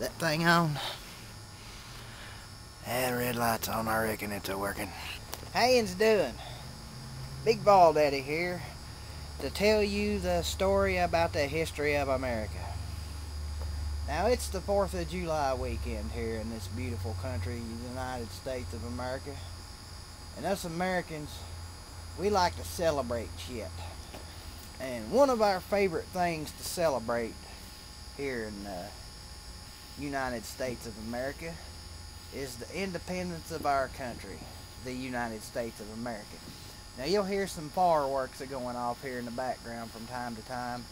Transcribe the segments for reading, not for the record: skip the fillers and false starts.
That thing on? Yeah, the red light's on. I reckon it's working. How yous doing? Big Ball Daddy here to tell you the story about the history of America. Now, it's the 4th of July weekend here in this beautiful country, the United States of America. And us Americans, we like to celebrate shit. And one of our favorite things to celebrate here in the United States of America is the independence of our country, the United States of America. Now, you'll hear some fireworks going off here in the background from time to time,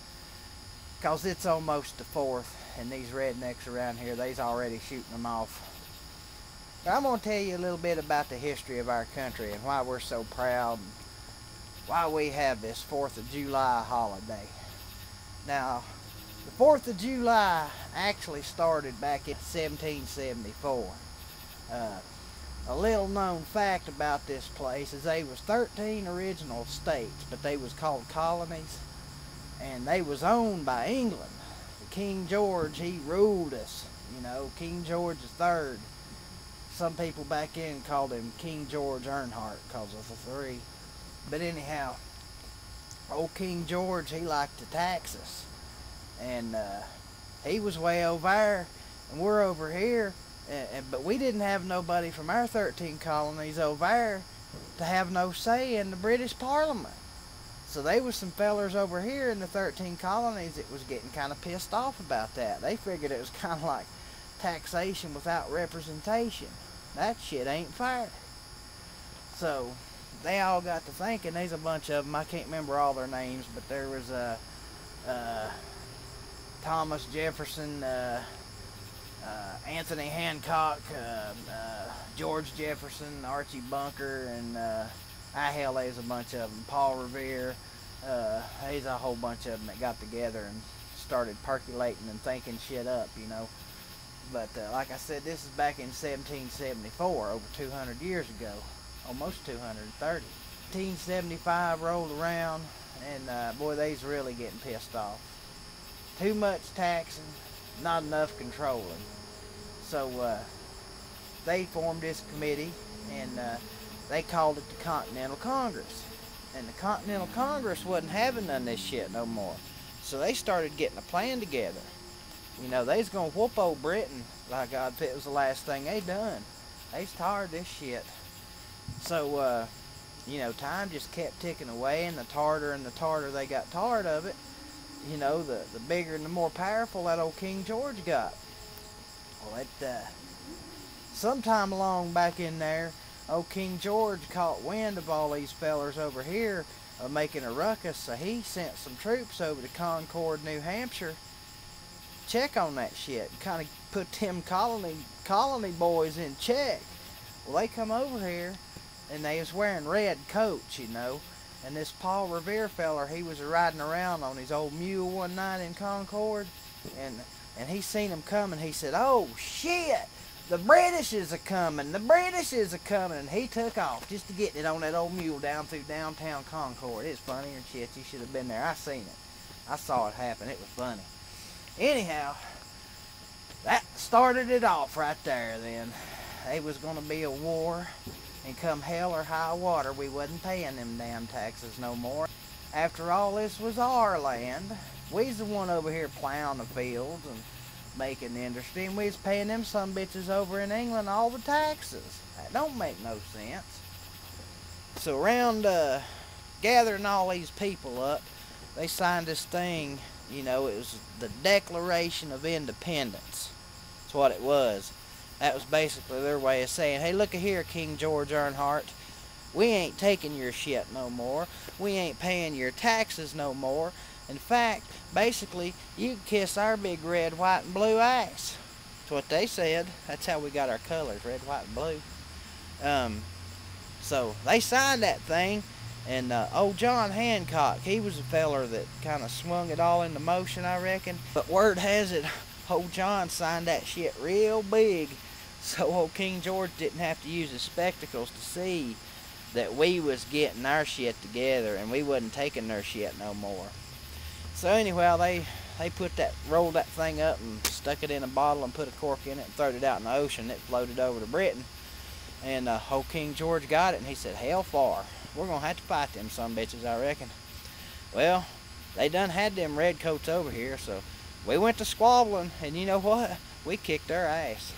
because it's almost the 4th, and these rednecks around here, they's already shooting them off. But I'm going to tell you a little bit about the history of our country and why we're so proud and why we have this 4th of July holiday. Now, the 4th of July actually started back in 1774. A little known fact about this place is they was 13 original states, but they was called colonies, and they was owned by England. King George, he ruled us, you know, King George III. Some people back then called him King George Earnhardt because of the three. But anyhow, old King George, he liked to tax us. And he was way over there, and we're over here. But we didn't have nobody from our 13 colonies over there to have no say in the British Parliament. So there was some fellers over here in the 13 colonies that was getting kind of pissed off about that. They figured it was kind of like taxation without representation. That shit ain't fair. So they all got to thinking. There's a bunch of them. I can't remember all their names, but there was Thomas Jefferson, Anthony Hancock, George Jefferson, Archie Bunker, and hell, there's a bunch of them. Paul Revere. There's a whole bunch of them that got together and started percolating and thinking shit up, you know. But like I said, this is back in 1774, over 200 years ago, almost 230. 1875 rolled around, and boy, they's really getting pissed off. Too much taxing, not enough controlling. So they formed this committee, and they called it the Continental Congress. And the Continental Congress wasn't having none of this shit no more. So they started getting a plan together. You know, they's gonna whoop old Britain like God if it was the last thing they done. They's tired of this shit. So, you know, time just kept ticking away, and the tartar they got tired of it. You know, the bigger and the more powerful that old King George got. Well, sometime along back in there, old King George caught wind of all these fellers over here making a ruckus, so he sent some troops over to Concord, New Hampshire, check on that shit, kind of put them colony boys in check. Well, they come over here, and they was wearing red coats, you know. And this Paul Revere feller, he was riding around on his old mule one night in Concord, and he seen them coming. He said, "Oh shit, the British is a-coming, the British is a-coming," and he took off just to get it on that old mule down through downtown Concord. It's funny and shit. You should have been there. I seen it. I saw it happen. It was funny. Anyhow, that started it off right there then. There was going to be a war. And come hell or high water, we wasn't paying them damn taxes no more. After all, this was our land. We's the one over here plowing the fields and making the industry, and we's paying them some bitches over in England all the taxes. That don't make no sense. So around gathering all these people up, they signed this thing, you know, it was the Declaration of Independence. That's what it was. That was basically their way of saying, hey, look here, King George Earnhardt. We ain't taking your shit no more. We ain't paying your taxes no more. In fact, basically, you can kiss our big red, white, and blue ass. That's what they said. That's how we got our colors, red, white, and blue. So they signed that thing, and old John Hancock, he was a feller that kind of swung it all into motion, I reckon. But word has it, old John signed that shit real big. So old King George didn't have to use his spectacles to see that we was getting our shit together and we wasn't taking their shit no more. So anyway, they rolled that thing up and stuck it in a bottle and put a cork in it and threw it out in the ocean. It floated over to Britain. And old King George got it, and he said, hell far. We're going to have to fight them some bitches, I reckon. Well, they done had them redcoats over here, so we went to squabbling, and you know what? We kicked their ass.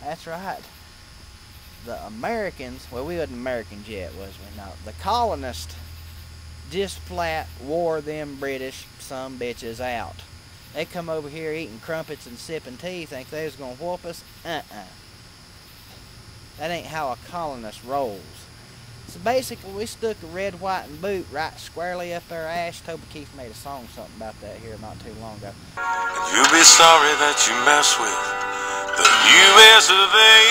That's right. The Americans, well, we wasn't Americans yet, was we? No. The colonists just flat wore them British some bitches out. They come over here eating crumpets and sipping tea, think they was going to whoop us. That ain't how a colonist rolls. So basically, we stuck a red, white, and boot right squarely up their ass. Toby Keith made a song something about that here not too long ago. You'll be sorry that you mess with the U.S. of A.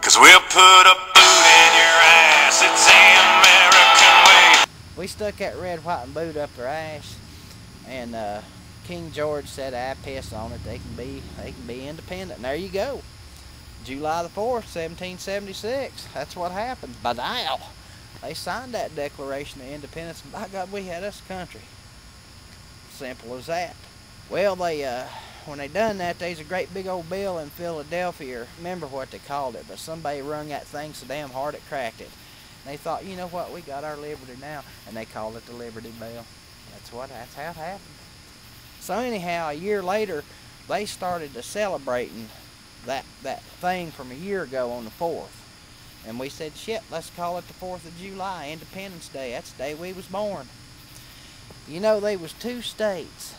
'Cause we'll put a boot in your ass. It's the American way. We stuck that red, white, and boot up their ass, and King George said, I piss on it. They can be independent. And there you go. July the 4th, 1776. That's what happened. But now, they signed that Declaration of Independence, and by God, we had us a country. Simple as that. Well, when they done that, there's a great big old bell in Philadelphia. Remember what they called it, but somebody rung that thing so damn hard it cracked it. And they thought, you know what, we got our liberty now, and they called it the Liberty Bell. That's how it happened. So anyhow, a year later, they started to celebrating that thing from a year ago on the 4th. And we said, shit, let's call it the 4th of July, Independence Day. That's the day we was born. You know, there was 2 states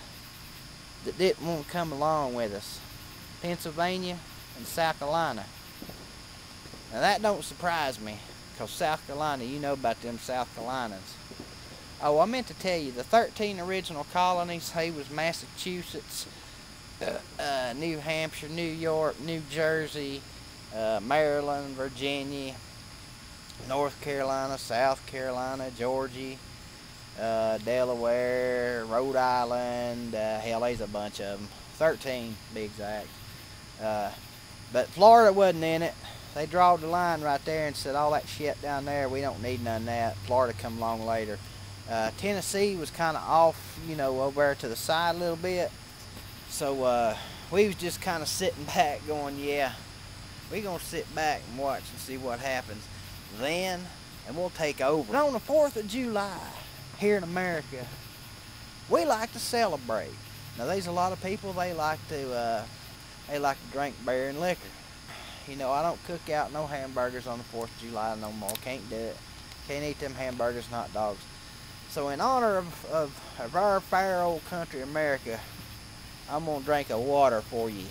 that didn't want to come along with us. Pennsylvania and South Carolina. Now that don't surprise me, because South Carolina, you know about them South Carolinas. Oh, I meant to tell you, the 13 original colonies, they was Massachusetts, New Hampshire, New York, New Jersey, Maryland, Virginia, North Carolina, South Carolina, Georgia, Delaware, Rhode Island, hell, there's a bunch of them. 13, to be exact. But Florida wasn't in it. They drawed the line right there and said, all that shit down there, we don't need none of that. Florida come along later. Tennessee was kind of off, you know, over there to the side a little bit. So we was just kind of sitting back going, yeah, we're going to sit back and watch and see what happens then, and we'll take over. And on the 4th of July, here in America, we like to celebrate. Now, there's a lot of people, they like to drink beer and liquor. You know, I don't cook out no hamburgers on the 4th of July no more. Can't do it. Can't eat them hamburgers and hot dogs. So in honor of our fair old country, America, I'm going to drink a water for you.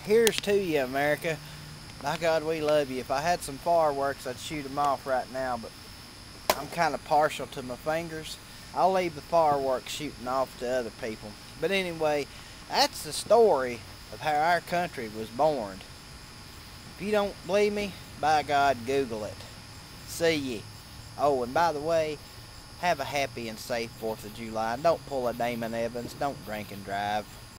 Here's to you, America. My God, we love you. If I had some fireworks, I'd shoot them off right now, but I'm kind of partial to my fingers. I'll leave the fireworks shooting off to other people. But anyway, that's the story of how our country was born. If you don't believe me, by God, Google it. See ye. Oh, and by the way, have a happy and safe 4th of July. Don't pull a Damon Evans. Don't drink and drive.